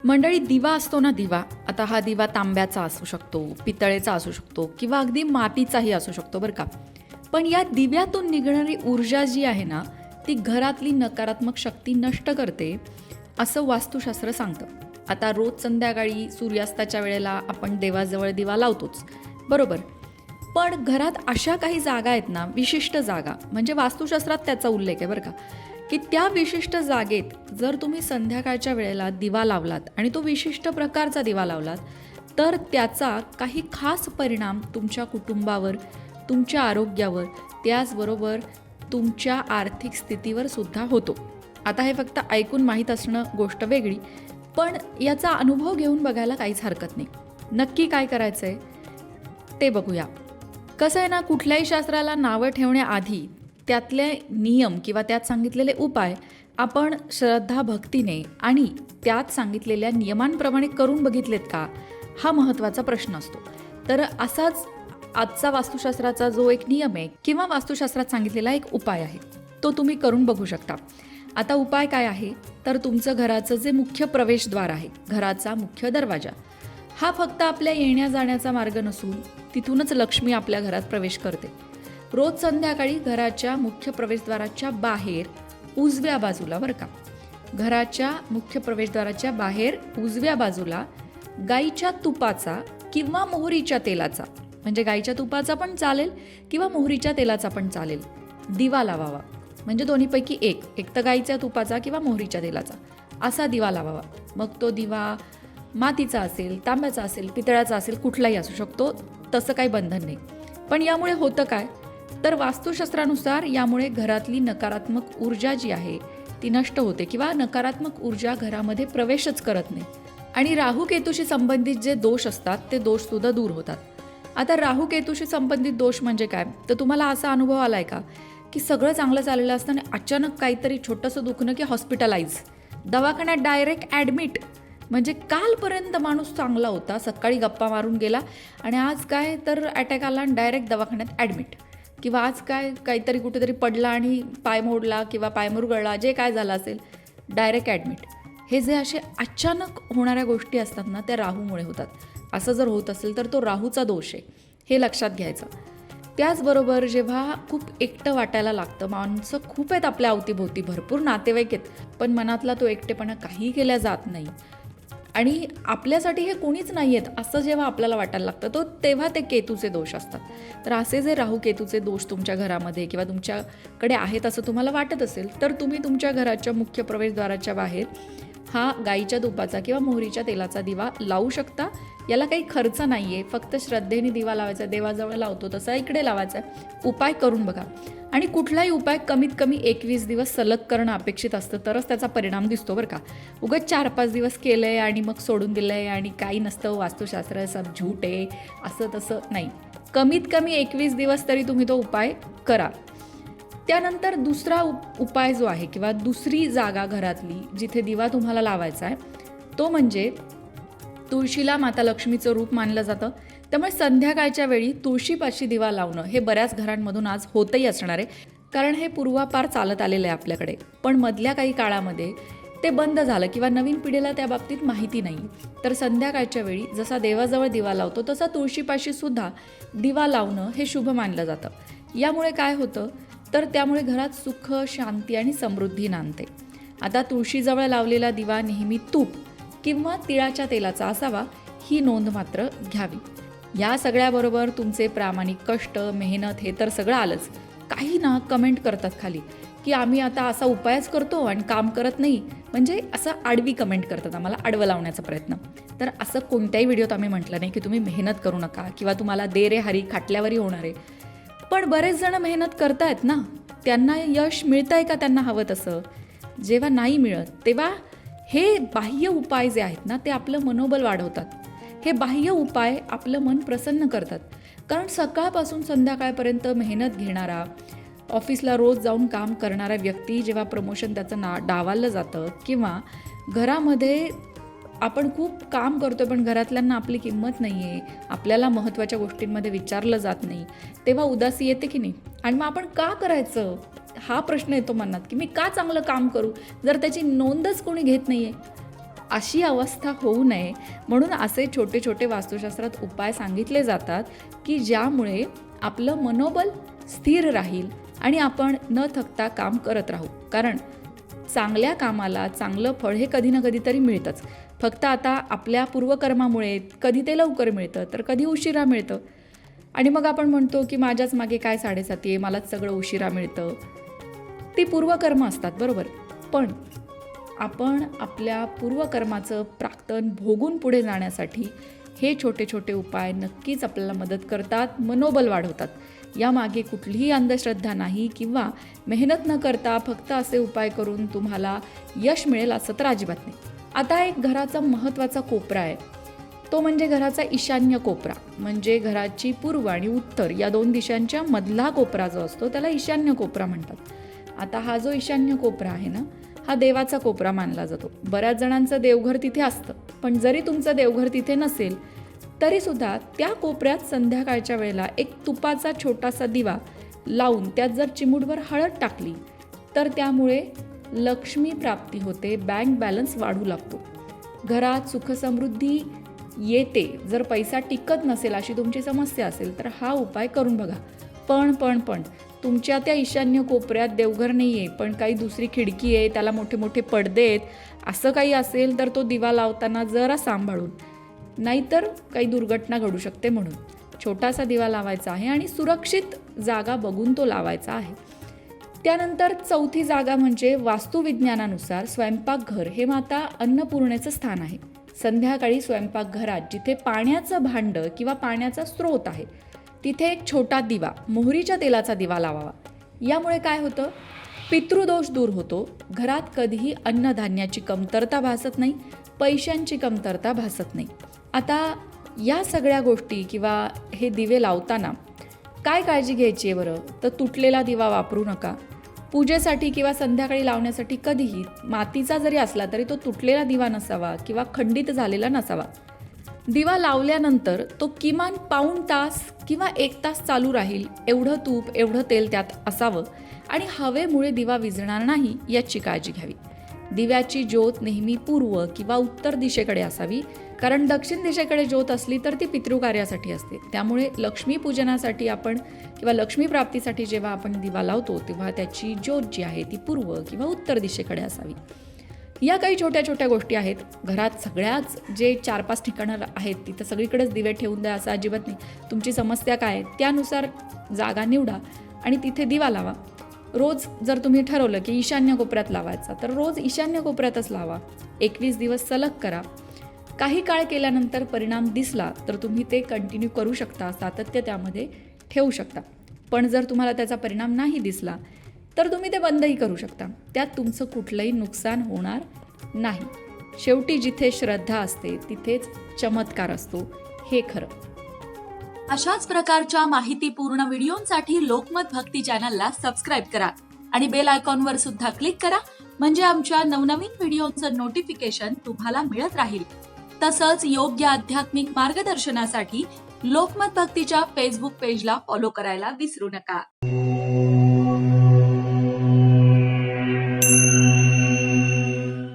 मंडळी, दिवा असतो ना, दिवा. आता हा दिवा तांब्याचा असू शकतो, पितळेचा असू शकतो किंवा अगदी मातीचाही असू शकतो बरं का. पण या दिव्यातून निघणारी ऊर्जा जी आहे ना, ती घरातली नकारात्मक शक्ती नष्ट करते, असं वास्तुशास्त्र सांगतं. आता रोज संध्याकाळी सूर्यास्ताच्या वेळेला आपण देवाजवळ दिवा लावतोच, बरोबर. पण घरात अशा काही जागा आहेत ना, विशिष्ट जागा, म्हणजे वास्तुशास्त्रात त्याचा उल्लेख आहे बरं का, की त्या विशिष्ट जागेत जर तुम्ही संध्याकाळच्या वेळेला दिवा लावलात आणि तो विशिष्ट प्रकारचा दिवा लावलात, तर त्याचा काही खास परिणाम तुमच्या कुटुंबावर, तुमच्या आरोग्यावर, त्याचबरोबर तुमच्या आर्थिक स्थितीवर सुद्धा होतो. आता हे फक्त ऐकून माहीत असणं गोष्ट वेगळी, पण याचा अनुभव घेऊन बघायला काहीच हरकत नाही. नक्की काय करायचं आहे ते बघूया. कसं आहे ना, कुठल्याही शास्त्राला नावं ठेवण्याआधी त्यातले नियम किंवा त्यात सांगितलेले उपाय आपण श्रद्धा भक्तीने आणि त्यात सांगितलेल्या नियमांप्रमाणे करून बघितलेत का, हा महत्त्वाचा प्रश्न असतो. तर असाच आजचा वास्तुशास्त्राचा जो एक नियम आहे किंवा वास्तुशास्त्रात सांगितलेला एक उपाय आहे, तो तुम्ही करून बघू शकता. आता उपाय काय आहे, तर तुमचं घराचं जे मुख्य प्रवेशद्वार आहे, घराचा मुख्य दरवाजा, हा फक्त आपल्या येण्या जाण्याचा मार्ग नसून तिथूनच लक्ष्मी आपल्या घरात प्रवेश करते. रोज संध्याकाळी घराच्या मुख्य प्रवेशद्वाराच्या बाहेर उजव्या बाजूला, बरं का, घराच्या मुख्य प्रवेशद्वाराच्या बाहेर उजव्या बाजूला गाईच्या तुपाचा किंवा मोहरीच्या तेलाचा, म्हणजे गाईच्या तुपाचा पण चालेल किंवा मोहरीच्या तेलाचा पण चालेल, दिवा लावावा. म्हणजे दोन्हीपैकी एक तर गाईच्या तुपाचा किंवा मोहरीच्या तेलाचा असा दिवा लावावा. मग तो दिवा मातीचा असेल, तांब्याचा असेल, पितळाचा असेल, कुठलाही असू शकतो, तसं काही बंधन नाही. पण यामुळे होतं काय, तर वास्तुशास्त्रानुसार यामुळे घरातली नकारात्मक ऊर्जा जी आहे ती नष्ट होते किंवा नकारात्मक ऊर्जा घरामध्ये प्रवेशच करत नाही. आणि राहू केतूशी संबंधित जे दोष असतात ते दोषसुद्धा दूर होतात. आता राहू केतूशी संबंधित दोष म्हणजे काय, तर तुम्हाला असा अनुभव आला आहे का, की सगळं चांगलं चाललेलं असताना अचानक काहीतरी छोटंसं दुखणं की हॉस्पिटलाइज, दवाखान्यात डायरेक्ट ॲडमिट. म्हणजे कालपर्यंत माणूस चांगला होता, सकाळी गप्पा मारून गेला आणि आज काय तर अटॅक आला आणि डायरेक्ट दवाखान्यात ॲडमिट. किंवा आज काय काहीतरी कुठेतरी पडला आणि पाय मोडला किंवा पाय मुरगळला, जे काय झालं असेल डायरेक्ट ॲडमिट. हे जे असे अचानक होणाऱ्या गोष्टी असतात ना, त्या राहूमुळे होतात. असं जर होत असेल तर तो राहूचा दोष आहे, हे लक्षात घ्यायचं. त्याचबरोबर जेव्हा खूप एकटं वाटायला लागतं, माणसं खूप आहेत आपल्या अवतीभोवती, भरपूर नातेवाईक आहेत, पण मनातला तो एकटेपणा काही केल्या जात नाही आणि आपल्यासाठी हे कोणीच नाही आहेत असं जेव्हा आपल्याला वाटायला लागतं, तेव्हा ते केतूचे दोष असतात. तर असे जे राहू केतूचे दोष तुमच्या घरामध्ये किंवा तुमच्याकडे आहेत असं तुम्हाला वाटत असेल, तर तुम्ही तुमच्या घराच्या मुख्य प्रवेशद्वाराच्या बाहेर हा गाईच्या तुपाचा किंवा मोहरीच्या तेलाचा दिवा लावू शकता. याला काही खर्च नाही आहे, फक्त श्रद्धेने दिवा लावायचा, देवाजवळ लावतो तसा इकडे लावायचा. उपाय करून बघा. आणि कुठलाही उपाय कमीत कमी 21 दिवस सलग करणं अपेक्षित असतं, तरच त्याचा परिणाम दिसतो बरं का. उगाच 4-5 दिवस केलं आहे आणि मग सोडून दिलं आहे आणि काही नसतं, वास्तुशास्त्र सब झूट आहे, असं तसं नाही. कमीत कमी 21 दिवस तरी तुम्ही तो उपाय करा. त्यानंतर दुसरा उपाय जो आहे किंवा दुसरी जागा घरातली जिथे दिवा तुम्हाला लावायचा आहे, तो म्हणजे तुळशीला माता लक्ष्मीचं रूप मानलं जातं. त्यामुळे संध्याकाळच्या वेळी तुळशीपाशी दिवा लावणं हे बऱ्याच घरांमधून आज होतही असणार आहे, कारण हे पूर्वापार चालत आलेलं आहे आपल्याकडे. पण मधल्या काही काळामध्ये ते बंद झालं किंवा नवीन पिढीला त्या बाबतीत माहिती नाही. तर संध्याकाळच्या वेळी जसा देवाजवळ दिवा लावतो तसा तुळशीपाशी सुद्धा दिवा लावणं हे शुभ मानलं जातं. यामुळे काय होतं, तर त्यामुळे घरात सुख, शांती आणि समृद्धी नांदते. आता तुळशीजवळ लावलेला दिवा नेहमी तूप किंवा तिळाच्या तेलाचा असावा, ही नोंद मात्र घ्यावी. या सगळ्याबरोबर तुमचे प्रामाणिक कष्ट, मेहनत हे तर सगळं आलंच. काही ना कमेंट करतात खाली की आम्ही आता असा उपायच करतो आणि काम करत नाही, म्हणजे असं आडवी कमेंट करतात, आम्हाला आडवं लावण्याचा प्रयत्न. तर असं कोणत्याही व्हिडिओत आम्ही म्हटलं नाही की तुम्ही मेहनत करू नका किंवा तुम्हाला दे रे हरी खाटल्यावरही होणार आहे. पण बरेच जण मेहनत करतायत ना, त्यांना यश मिळतं आहे का त्यांना हवं तसं? जेव्हा नाही मिळत तेव्हा हे बाह्य उपाय जे आहेत ना, ते आपलं मनोबल वाढवतात. हे बाह्य उपाय आपलं मन प्रसन्न करतात. कारण सकाळपासून संध्याकाळपर्यंत मेहनत घेणारा, ऑफिसला रोज जाऊन काम करणारा व्यक्ती जेव्हा प्रमोशन त्याचं डावाललं जातं किंवा घरामध्ये आपण खूप काम करतो पण घरातल्यांना आपली किंमत नाही आहे, आपल्याला महत्त्वाच्या गोष्टींमध्ये विचारलं जात नाही, तेव्हा उदासी येते की नाही. आणि मग आपण का करायचं हा प्रश्न येतो मनात, की मी का चांगलं काम करू जर त्याची नोंदच कोणी घेत नाही आहे. अशी अवस्था होऊ नये म्हणून असे छोटे छोटे वास्तुशास्त्रात उपाय सांगितले जातात की ज्यामुळे आपलं मनोबल स्थिर राहील आणि आपण न थकता काम करत राहू. कारण चांगल्या कामाला चांगलं फळ हे कधी ना कधीतरी मिळतंच. फक्त आता आपल्या पूर्वकर्मामुळे कधी ते लवकर मिळतं तर कधी उशिरा मिळतं. आणि मग आपण म्हणतो की माझ्याच मागे काय 7.5 आहे, मलाच सगळं उशिरा मिळतं. ती पूर्वकर्म असतात, बरोबर. पण आपण आपल्या पूर्वकर्माचं प्राक्तन भोगून पुढे जाण्यासाठी हे छोटे छोटे उपाय नक्कीच आपल्याला मदत करतात, मनोबल वाढवतात. यामागे कुठलीही अंधश्रद्धा नाही किंवा मेहनत न करता फक्त असे उपाय करून तुम्हाला यश मिळेल असं तर अजिबात नाही. आता एक घराचा महत्त्वाचा कोपरा आहे, तो म्हणजे घराचा ईशान्य कोपरा. म्हणजे घराची पूर्व आणि उत्तर या 2 दिशांच्या मधला कोपरा जो असतो त्याला ईशान्य कोपरा म्हणतात. आता हा जो ईशान्य कोपरा आहे ना, हा देवाचा कोपरा मानला जातो. बऱ्याच जणांचं देवघर तिथे असतं, पण जरी तुमचं देवघर तिथे नसेल तरीसुद्धा त्या कोपऱ्यात संध्याकाळच्या वेळेला एक तुपाचा छोटासा दिवा लावून त्यात जर चिमूटभर हळद टाकली तर त्यामुळे लक्ष्मी प्राप्ती होते, बँक बॅलन्स वाढू लागतो, घरात सुखसमृद्धी येते. जर पैसा टिकत नसेल अशी तुमची समस्या असेल तर हा उपाय करून बघा. पण तुमच्या त्या ईशान्य कोपऱ्यात देवघर नाही आहे, पण काही दुसरी खिडकी आहे, त्याला मोठे मोठे पडदे आहेत, असं काही असेल तर तो दिवा लावताना जरा सांभाळून, नाहीतर काही दुर्घटना घडू शकते. म्हणून छोटासा दिवा लावायचा आहे आणि सुरक्षित जागा बघून तो लावायचा आहे. त्यानंतर चौथी जागा म्हणजे वास्तुविज्ञानानुसार स्वयंपाकघर हे माता अन्नपूर्णेचं स्थान आहे. संध्याकाळी स्वयंपाकघरात जिथे पाण्याचं भांडं किंवा पाण्याचा स्रोत आहे तिथे एक छोटा दिवा, मोहरीच्या तेलाचा दिवा लावावा. यामुळे काय होतं, पितृदोष दूर होतो, घरात कधीही अन्नधान्याची कमतरता भासत नाही, पैशांची कमतरता भासत नाही. आता या सगळ्या गोष्टी किंवा हे दिवे लावताना काय काळजी घ्यायची आहे बरं, तर तुटलेला दिवा वापरू नका. पूजेसाठी किंवा संध्याकाळी लावण्यासाठी कधीही मातीचा जरी असला तरी तो तुटलेला दिवा नसावा किंवा खंडित झालेला नसावा. दिवा लावल्यानंतर तो किमान पाऊण तास किंवा 1 तास चालू राहील एवढं तूप, एवढं तेल त्यात असावं आणि हवेमुळे दिवा विझणार नाही याची काळजी घ्यावी. दिव्याची ज्योत नेहमी पूर्व किंवा उत्तर दिशेकडे असावी, कारण दक्षिण दिशेकडे ज्योत असली तर ती पितृकार्यासाठी असते. त्यामुळे लक्ष्मी पूजनासाठी आपण किंवा लक्ष्मी प्राप्तीसाठी जेव्हा आपण दिवा लावतो तेव्हा त्याची ज्योत जी आहे ती पूर्व किंवा उत्तर दिशेकडे असावी. या काही छोट्या छोट्या गोष्टी आहेत. घरात सगळ्याच जे 4-5 ठिकाणं आहेत तिथं सगळीकडेच दिवे ठेवून द्या असं अजिबात नाही. तुमची समस्या काय आहे त्यानुसार जागा निवडा आणि तिथे दिवा लावा. रोज जर तुम्ही ठरवलं की ईशान्य कोपऱ्यात लावायचा तर रोज ईशान्य कोपऱ्यातच लावा. 21 दिवस सलग करा. काही काळ केल्यानंतर परिणाम दिसला तर तुम्ही ते कंटिन्यू करू शकता, सातत्य त्यामध्ये ठेवू शकता. पण जर तुम्हाला त्याचा परिणाम नाही दिसला तर तुम्ही ते बंदही करू शकता. त्यात तुमचं कुठलंही नुकसान होणार नाही. शेवटी जिथे श्रद्धा असते तिथेच चमत्कार असतो, हे खरं. अशाच प्रकारच्या माहितीपूर्ण व्हिडिओंसाठी लोकमत भक्ती चॅनलला सबस्क्राईब करा आणि बेल आयकॉनवर सुद्धा क्लिक करा, म्हणजे आमच्या नवनवीन व्हिडिओचं नोटिफिकेशन तुम्हाला मिळत राहील. तसंच योग्य आध्यात्मिक मार्गदर्शनासाठी लोकमत भक्तीच्या फेसबुक पेजला फॉलो करायला विसरू नका.